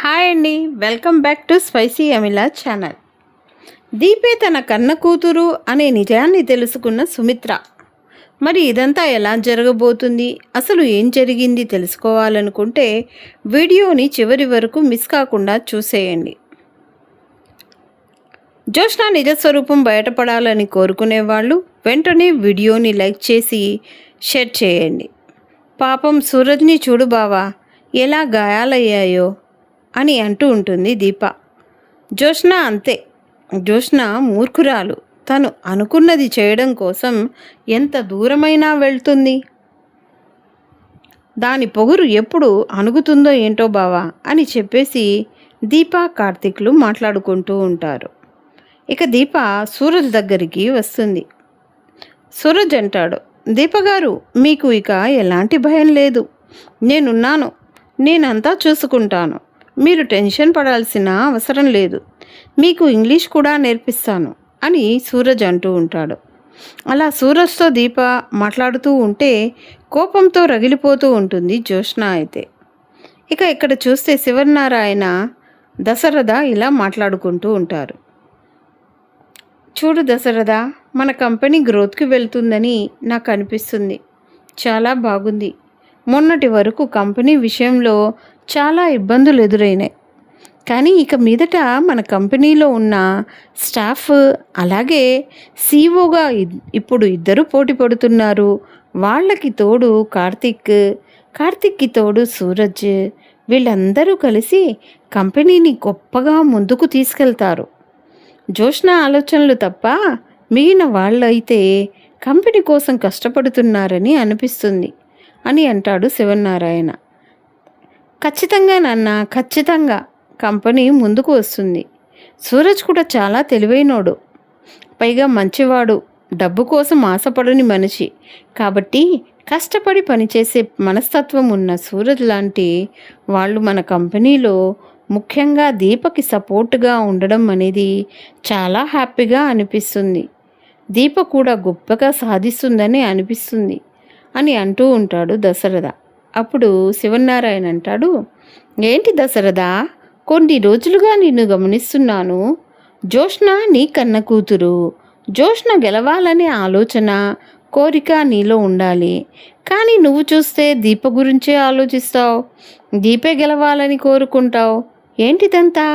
Hi అండి, welcome back to spicy అమిలా channel. దీపే తన కన్న కూతురు అనే నిజాన్ని తెలుసుకున్న సుమిత్ర. మరి ఇదంతా ఎలా జరగబోతుంది, అసలు ఏం జరిగింది తెలుసుకోవాలనుకుంటే వీడియోని చివరి వరకు మిస్ కాకుండా చూసేయండి. జోష్న నిజస్వరూపం బయటపడాలని కోరుకునేవాళ్ళు వెంటనే వీడియోని లైక్ చేసి షేర్ చేయండి. పాపం సూరజ్ని చూడు బావా, ఎలా గాయాలయ్యాయో అని అంటూ ఉంటుంది దీప. జోష్న అంతే. జోష్న మూర్ఖురాలు. తను అనుకున్నది చేయడం కోసం ఎంత దూరమైనా వెళ్తుంది. దాని పొగురు ఎప్పుడు అణుగుతుందో ఏంటో బావా అని చెప్పేసి దీప కార్తీక్లు మాట్లాడుకుంటూ ఉంటారు. ఇక దీప సూరజ్ దగ్గరికి వస్తుంది. సూరజ్ అంటాడు, దీపగారు మీకు ఇక ఎలాంటి భయం లేదు, నేనున్నాను, నేనంతా చూసుకుంటాను, మీరు టెన్షన్ పడాల్సిన అవసరం లేదు, మీకు ఇంగ్లీష్ కూడా నేర్పిస్తాను అని సూరజ్ అంటూ ఉంటాడు. అలా సూరజ్తో దీప మాట్లాడుతూ ఉంటే కోపంతో రగిలిపోతూ ఉంటుంది జోష్న అయితే. ఇక ఇక్కడ చూస్తే శివనారాయణ దశరథ ఇలా మాట్లాడుకుంటూ ఉంటారు. చూడు దశరథ, మన కంపెనీ గ్రోత్కి వెళ్తుందని నాకు అనిపిస్తుంది. చాలా బాగుంది. మొన్నటి వరకు కంపెనీ విషయంలో చాలా ఇబ్బందులు ఎదురైనాయి. కానీ ఇక మీదట మన కంపెనీలో ఉన్న స్టాఫ్ అలాగే సీఈఓగా ఇప్పుడు ఇద్దరు పోటీ పడుతున్నారు. వాళ్ళకి తోడు కార్తిక్కి తోడు సూరజ్, వీళ్ళందరూ కలిసి కంపెనీని గొప్పగా ముందుకు తీసుకెళ్తారు. జోష్న ఆలోచనలు తప్ప మిగిలిన వాళ్ళైతే కంపెనీ కోసం కష్టపడుతున్నారని అనిపిస్తుంది అని అంటాడు శివనారాయణ. ఖచ్చితంగా నాన్న, ఖచ్చితంగా కంపెనీ ముందుకు వస్తుంది. సూరజ్ కూడా చాలా తెలివైనోడు, పైగా మంచివాడు, డబ్బు కోసం ఆశపడని మనిషి. కాబట్టి కష్టపడి పనిచేసే మనస్తత్వం ఉన్న సూరజ్ లాంటి వాళ్ళు మన కంపెనీలో ముఖ్యంగా దీపకి సపోర్ట్గా ఉండడం అనేది చాలా హ్యాపీగా అనిపిస్తుంది. దీప కూడా గొప్పగా సాధిస్తుందని అనిపిస్తుంది అని అంటూ ఉంటాడు దశరథ. అప్పుడు శివనారాయణ అంటాడు, ఏంటి దశరథ, కొన్ని రోజులుగా నిన్ను గమనిస్తున్నాను. జోష్న నీ కన్న కూతురు. జోష్న గెలవాలనే ఆలోచన, కోరిక నీలో ఉండాలి. కానీ నువ్వు చూస్తే దీప గురించే ఆలోచిస్తావు, దీపే గెలవాలని కోరుకుంటావు. ఏంటిదంతా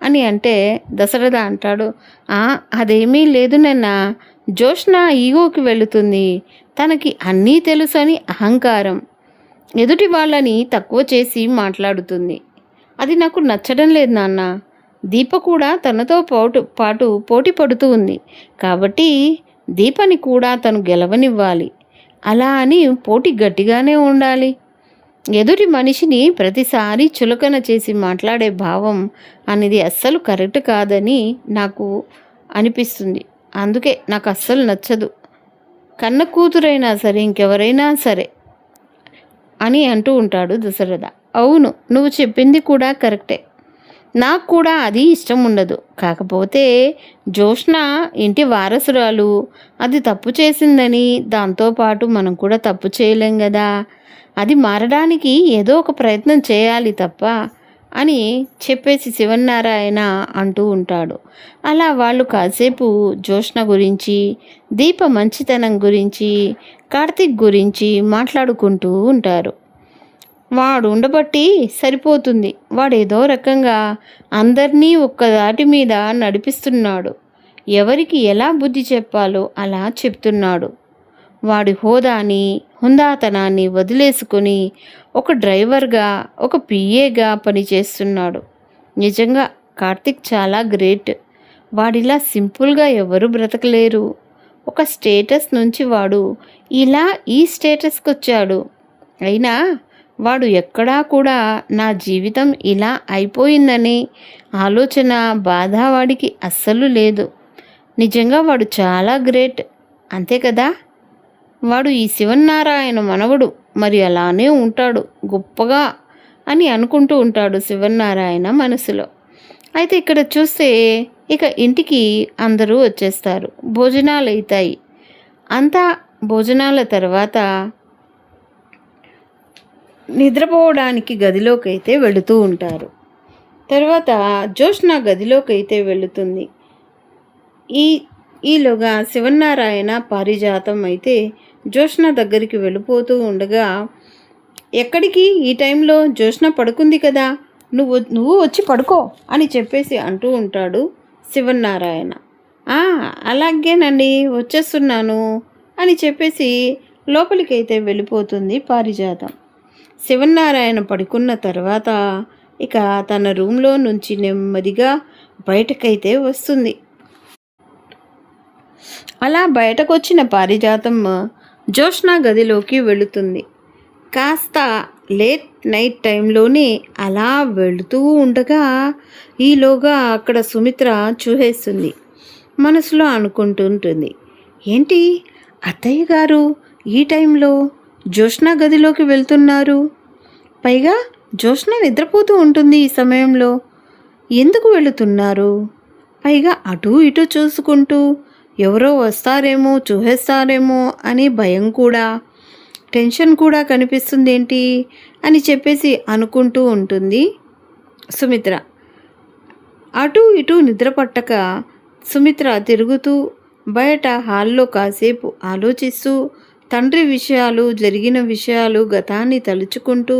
అని అంటే దశరథ అంటాడు, అదేమీ లేదు నాన్న. జోష్న ఈగోకి వెళుతుంది. తనకి అన్నీ తెలుసని అహంకారం. ఎదుటి వాళ్ళని తక్కువ చేసి మాట్లాడుతుంది. అది నాకు నచ్చడం లేదు నాన్న. దీప కూడా తనతో పాటు పోటీ పడుతూ ఉంది. కాబట్టి దీపని కూడా తను గెలవనివ్వాలి. అలా అని పోటీ గట్టిగానే ఉండాలి. ఎదుటి మనిషిని ప్రతిసారి చులకన చేసి మాట్లాడే భావం అనేది అస్సలు కరెక్ట్ కాదని నాకు అనిపిస్తుంది. అందుకే నాకు అస్సలు నచ్చదు. కన్న కూతురైనా సరే, ఇంకెవరైనా సరే అని అంటూ ఉంటాడు దశరథ. అవును, నువ్వు చెప్పింది కూడా కరెక్టే. నాకు కూడా అది ఇష్టం ఉండదు. కాకపోతే జోష్న ఇంటి వారసురాలు, అది తప్పు చేసిందని దాంతోపాటు మనం కూడా తప్పు చేయలేం కదా. అది మారడానికి ఏదో ఒక ప్రయత్నం చేయాలి తప్ప అని చెప్పేసి శివనారాయణ అంటూ ఉంటాడు. అలా వాళ్ళు కాసేపు జోష్న గురించి, దీప మంచితనం గురించి, కార్తిక్ గురించి మాట్లాడుకుంటూ ఉంటారు. వాడు ఉండబట్టి సరిపోతుంది. వాడు ఏదో రకంగా అందరినీ ఒక్కదాటి మీద నడిపిస్తున్నాడు. ఎవరికి ఎలా బుద్ధి చెప్పాలో అలా చెప్తున్నాడు. వాడి హుందాతనాన్ని వదిలేసుకొని ఒక డ్రైవర్గా, ఒక పిఏగా పనిచేస్తున్నాడు. నిజంగా కార్తిక్ చాలా గ్రేట్. వాడిలా సింపుల్గా ఎవరు బ్రతకలేరు. ఒక స్టేటస్ నుంచి వాడు ఇలా ఈ స్టేటస్కి వచ్చాడు. అయినా వాడు ఎక్కడా కూడా నా జీవితం ఇలా అయిపోయిందనే ఆలోచన, బాధ వాడికి అస్సలు లేదు. నిజంగా వాడు చాలా గ్రేట్, అంతే కదా. వాడు ఈ శివనారాయణ మనవడు, మరి అలానే ఉంటాడు గొప్పగా అని అనుకుంటూ ఉంటాడు శివనారాయణ మనసులో. అయితే ఇక్కడ చూస్తే ఇక ఇంటికి అందరూ వచ్చేస్తారు. భోజనాలు అవుతాయి. అంతా భోజనాల తర్వాత నిద్రపోవడానికి గదిలోకి అయితే వెళుతూ ఉంటారు. తర్వాత జ్యోత్స్న గదిలోకైతే వెళుతుంది. ఈ ఈలోగా శివనారాయణ పారిజాతం అయితే జ్యోత్స్న దగ్గరికి వెళ్ళిపోతూ ఉండగా, ఎక్కడికి ఈ టైంలో, జ్యోత్స్న పడుకుంది కదా, నువ్వు నువ్వు వచ్చి పడుకో అని చెప్పేసి అంటూ ఉంటాడు శివనారాయణ. అలాగేనండి, వచ్చేస్తున్నాను అని చెప్పేసి లోపలికైతే వెళ్ళిపోతుంది పారిజాతం. శివనారాయణ పడుకున్న తర్వాత ఇక తన రూమ్లో నుంచి నెమ్మదిగా బయటకైతే వస్తుంది. అలా బయటకు వచ్చిన పారిజాతం జ్యోత్స్న గదిలోకి వెళుతుంది. కాస్త లేట్ నైట్ టైంలోనే అలా వెళుతూ ఉండగా ఈలోగా అక్కడ సుమిత్ర చూసేస్తుంది. మనసులో అనుకుంటుంటుంది, ఏంటి అత్తయ్య గారు ఈ టైంలో జ్యోత్స్న గదిలోకి వెళ్తున్నారు? పైగా జ్యోత్స్న నిద్రపోతూ ఉంటుంది ఈ సమయంలో. ఎందుకు వెళుతున్నారు? పైగా అటు ఇటు చూసుకుంటూ ఎవరో వస్తారేమో, చూసేస్తారేమో అని భయం కూడా, టెన్షన్ కూడా కనిపిస్తుంది ఏంటి అని చెప్పేసి అనుకుంటూ ఉంటుంది సుమిత్ర. అటు ఇటు నిద్ర పట్టక సుమిత్ర తిరుగుతూ బయట హాల్లో కాసేపు ఆలోచిస్తూ తండ్రి విషయాలు, జరిగిన విషయాలు, గతాన్ని తలుచుకుంటూ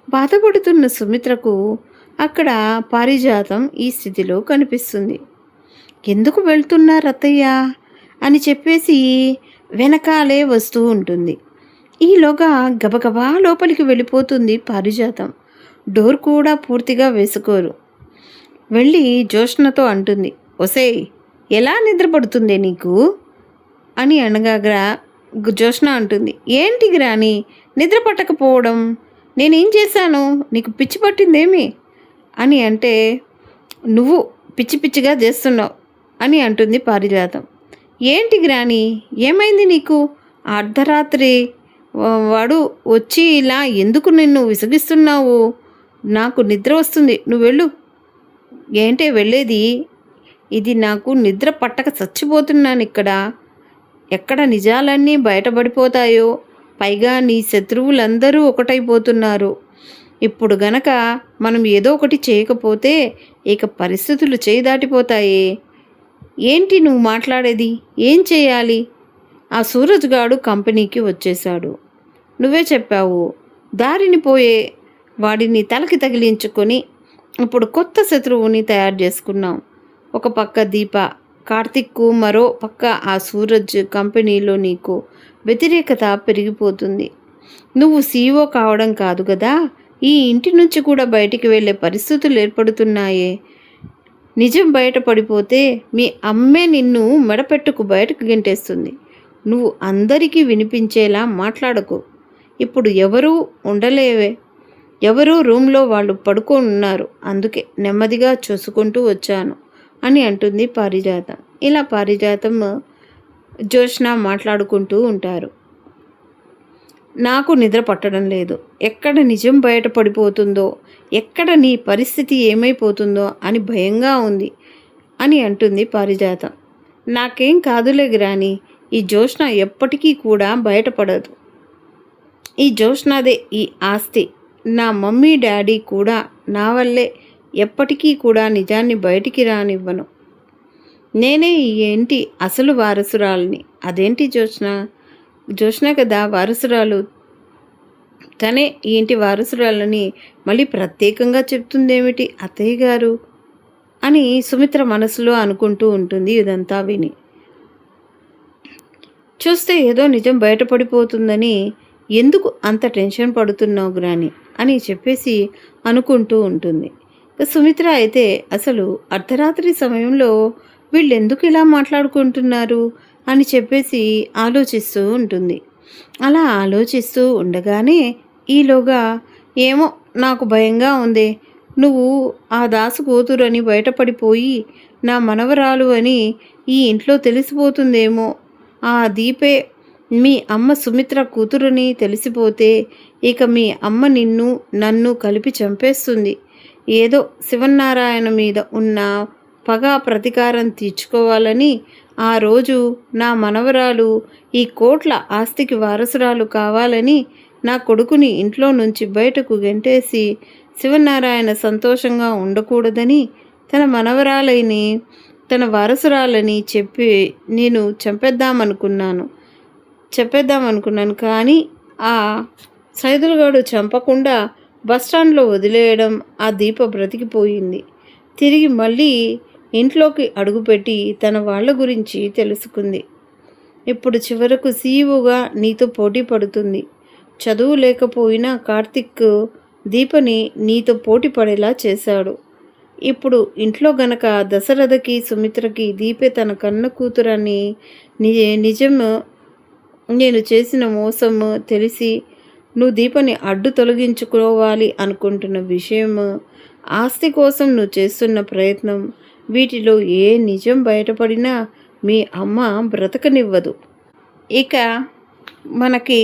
బాధపడుతున్న సుమిత్రకు అక్కడ పారిజాతం ఈ స్థితిలో కనిపిస్తుంది. ఎందుకు వెళ్తున్నారు అత్తయ్య అని చెప్పేసి వెనకాలే వస్తూ ఉంటుంది. ఈలోగా గబగబా లోపలికి వెళ్ళిపోతుంది పారిజాతం. డోర్ కూడా పూర్తిగా వేసుకోరు. వెళ్ళి జ్యోత్స్నతో అంటుంది, ఒసేయ్ ఎలా నిద్రపడుతుంది నీకు అని అనగా జ్యోత్స్న అంటుంది, ఏంటి గ్రాని నిద్ర పట్టకపోవడం, నేనేం చేశాను, నీకు పిచ్చి పట్టిందేమి అని అంటే, నువ్వు పిచ్చి పిచ్చిగా చేస్తున్నావు అని అంటుంది పారిజాతం. ఏంటి గ్రాని, ఏమైంది నీకు? అర్ధరాత్రి వాడు వచ్చి ఇలా ఎందుకు నిన్ను విసిగిస్తున్నావు? నాకు నిద్ర వస్తుంది, నువ్వు వెళ్ళు. ఏంటే వెళ్ళేది? ఇది నాకు నిద్ర పట్టక చచ్చిపోతున్నాను ఇక్కడ. ఎక్కడ నిజాలన్నీ బయటపడిపోతాయో, పైగా నీ శత్రువులందరూ ఒకటైపోతున్నారు. ఇప్పుడు గనక మనం ఏదో ఒకటి చేయకపోతే ఇక పరిస్థితులు చేయి దాటిపోతాయి. ఏంటి నువ్వు మాట్లాడేది? ఏం చేయాలి? ఆ సూరజ్ గాడు కంపెనీకి వచ్చేశాడు. నువ్వే చెప్పావు, దారిని పోయే వాడిని తలకి తగిలించుకొని ఇప్పుడు కొత్త శత్రువుని తయారు చేసుకున్నాం. ఒక పక్క దీప, కార్తిక్కు, మరో పక్క ఆ సూరజ్. కంపెనీలో నీకు వ్యతిరేకత పెరిగిపోతుంది. నువ్వు సీఈఓ కావడం కాదు కదా, ఈ ఇంటి నుంచి కూడా బయటికి వెళ్ళే పరిస్థితులు ఏర్పడుతున్నాయే. నిజం బయటపడిపోతే మీ అమ్మే నిన్ను మెడపెట్టుకు బయటకు గెంటేస్తుంది. నువ్వు అందరికీ వినిపించేలా మాట్లాడకు. ఇప్పుడు ఎవరూ ఉండలేవే, ఎవరూ రూమ్లో వాళ్ళు పడుకొని ఉన్నారు, అందుకే నెమ్మదిగా చూసుకుంటూ వచ్చాను అని అంటుంది పారిజాతం. ఇలా పారిజాతం జ్యోత్స్న మాట్లాడుకుంటూ ఉంటారు. నాకు నిద్ర పట్టడం లేదు, ఎక్కడ నిజం బయటపడిపోతుందో, ఎక్కడ నీ పరిస్థితి ఏమైపోతుందో అని భయంగా ఉంది అని అంటుంది పారిజాతం. నాకేం కాదులే గ్రాని, ఈ జ్యోత్స్న ఎప్పటికీ కూడా బయటపడదు. ఈ జ్యోత్స్నదే ఈ ఆస్తి. నా మమ్మీ డాడీ కూడా నా వల్లే ఎప్పటికీ కూడా నిజాన్ని బయటికి రానివ్వను. నేనే ఈ ఇంటి అసలు వారసురాలిని. అదేంటి జ్యోత్స్న? జ్యోత్స్న కదా వారసురాలు, తనే ఈ ఇంటి వారసురాలని మళ్ళీ ప్రత్యేకంగా చెప్తుందేమిటి అత్తయ్య గారు అని సుమిత్ర మనసులో అనుకుంటూ ఉంటుంది. ఇదంతా విని చూస్తే ఏదో నిజం బయటపడిపోతుందని ఎందుకు అంత టెన్షన్ పడుతున్నావు గ్రాని అని చెప్పేసి అనుకుంటూ ఉంటుంది. సుమిత్ర అయితే అసలు అర్ధరాత్రి సమయంలో వీళ్ళు ఎందుకు ఇలా మాట్లాడుకుంటున్నారు అని చెప్పేసి ఆలోచిస్తూ ఉంటుంది. అలా ఆలోచిస్తూ ఉండగానే ఈలోగా, ఏమో నాకు భయంగా ఉంది, నువ్వు ఆ దాసు కూతురని బయటపడిపోయి నా మనవరాలు అని ఈ ఇంట్లో తెలిసిపోతుందేమో, ఆ దీపే మీ అమ్మ సుమిత్ర కూతురని తెలిసిపోతే ఇక మీ అమ్మ నిన్ను నన్ను కలిపి చంపేస్తుంది. ఏదో శివనారాయణ మీద ఉన్న పగ ప్రతీకారం తీర్చుకోవాలని ఆ రోజు నా మనవరాలు ఈ కోట్ల ఆస్తికి వారసురాలు కావాలని నా కొడుకుని ఇంట్లో నుంచి బయటకు గెంటేసి శివనారాయణ సంతోషంగా ఉండకూడదని తన మనవరాలని తన వారసురాలని చెప్పి నేను చెప్పేద్దామనుకున్నాను కానీ ఆ సైదులుగాడు చంపకుండా బస్టాండ్లో వదిలేయడం ఆ దీప బ్రతికిపోయింది. తిరిగి మళ్ళీ ఇంట్లోకి అడుగుపెట్టి తన వాళ్ళ గురించి తెలుసుకుంది. ఇప్పుడు చివరకు సీఈఓగా నీతో పోటీ పడుతుంది. చదువు లేకపోయినా కార్తిక్ దీపని నీతో పోటీ పడేలా చేశాడు. ఇప్పుడు ఇంట్లో గనక దశరథకి సుమిత్రకి దీపే తన కన్న కూతురని నిజం నేను చేసిన మోసం తెలిసి నువ్వు దీపని అడ్డు తొలగించుకోవాలి అనుకుంటున్న విషయం, ఆస్తి కోసం నువ్వు చేస్తున్న ప్రయత్నం, వీటిలో ఏ నిజం బయటపడినా మీ అమ్మ బ్రతకనివ్వదు. ఇక మనకి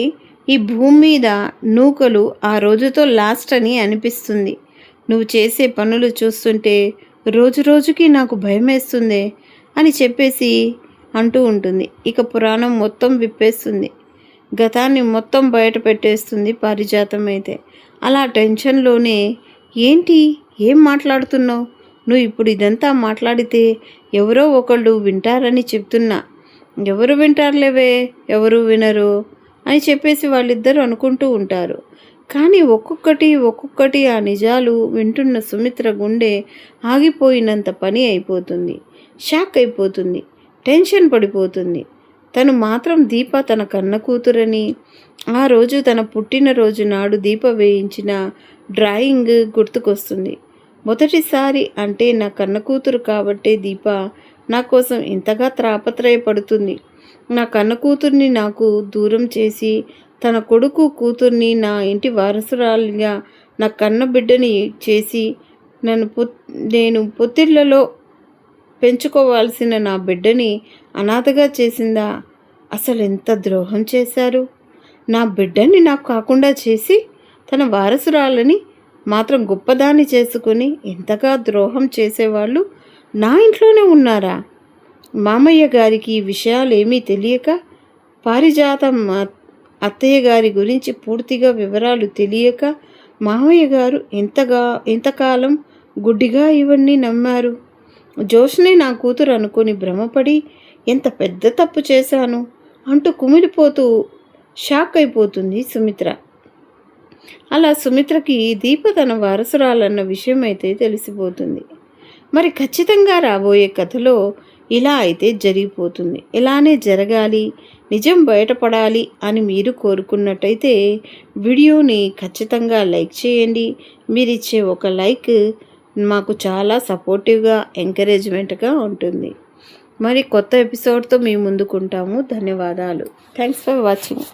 ఈ భూమి మీద నూకలు ఆ రోజుతో లాస్ట్ అని అనిపిస్తుంది. నువ్వు చేసే పనులు చూస్తుంటే రోజు రోజుకి నాకు భయమేస్తుందే అని చెప్పేసి అంటూ ఉంటుంది. ఇక పురాణం మొత్తం విప్పేస్తుంది. గతాన్ని మొత్తం బయట పెట్టేస్తుంది పారిజాతం అయితే. అలా టెన్షన్లోనే ఏంటి ఏం మాట్లాడుతున్నావు, నువ్వు ఇప్పుడు ఇదంతా మాట్లాడితే ఎవరో ఒకళ్ళు వింటారని చెప్తున్నా. ఎవరు వింటారులేవే, ఎవరు వినరు అని చెప్పేసి వాళ్ళిద్దరూ అనుకుంటూ ఉంటారు. కానీ ఒక్కొక్కటి ఆ నిజాలు వింటున్న సుమిత్ర గుండె ఆగిపోయినంత పని అయిపోతుంది. షాక్ అయిపోతుంది, టెన్షన్ పడిపోతుంది. తను మాత్రం దీప తన కన్న కూతురని, ఆ రోజు తన పుట్టినరోజు నాడు దీప వేయించిన డ్రాయింగ్ గుర్తుకొస్తుంది. మొదటిసారి అంటే నా కన్న కూతురు కాబట్టే దీప నా కోసం ఇంతగా తాపత్రయపడుతుంది. నా కన్న కూతుర్ని నాకు దూరం చేసి తన కొడుకు కూతుర్ని నా ఇంటి వారసురాలిగా నా కన్న బిడ్డని చేసి నేను పొత్తిళ్లలో పెంచుకోవాల్సిన నా బిడ్డని అనాథగా చేసిందా? అసలు ఎంత ద్రోహం చేశారు! నా బిడ్డని నాకు కాకుండా చేసి తన వారసురాలని మాత్రం గొప్పదాన్ని చేసుకుని ఎంతగా ద్రోహం చేసేవాళ్ళు నా ఇంట్లోనే ఉన్నారా? మామయ్య గారికి ఈ విషయాలేమీ తెలియక, పారిజాతం అత్తయ్య గారి గురించి పూర్తిగా వివరాలు తెలియక మామయ్య గారు ఎంతకాలం గుడ్డిగా ఇవన్నీ నమ్మారు. జోష్నే నా కూతురు అనుకుని భ్రమపడి ఎంత పెద్ద తప్పు చేశాను అంటూ కుమిలిపోతూ షాక్ అయిపోతుంది సుమిత్ర. అలా సుమిత్రకి దీప తన వారసురాలన్న విషయం అయితే తెలిసిపోతుంది. మరి ఖచ్చితంగా రాబోయే కథలో ఇలా అయితే జరిగిపోతుంది. ఇలానే జరగాలి, నిజం బయటపడాలి అని మీరు కోరుకున్నట్టయితే వీడియోని ఖచ్చితంగా లైక్ చేయండి. మీరు ఇచ్చే ఒక లైక్ మాకు చాలా సపోర్టివ్గా, ఎంకరేజ్మెంట్గా ఉంటుంది. మరి కొత్త ఎపిసోడ్తో మీ ముందుకుంటాము. ధన్యవాదాలు. Thanks for watching.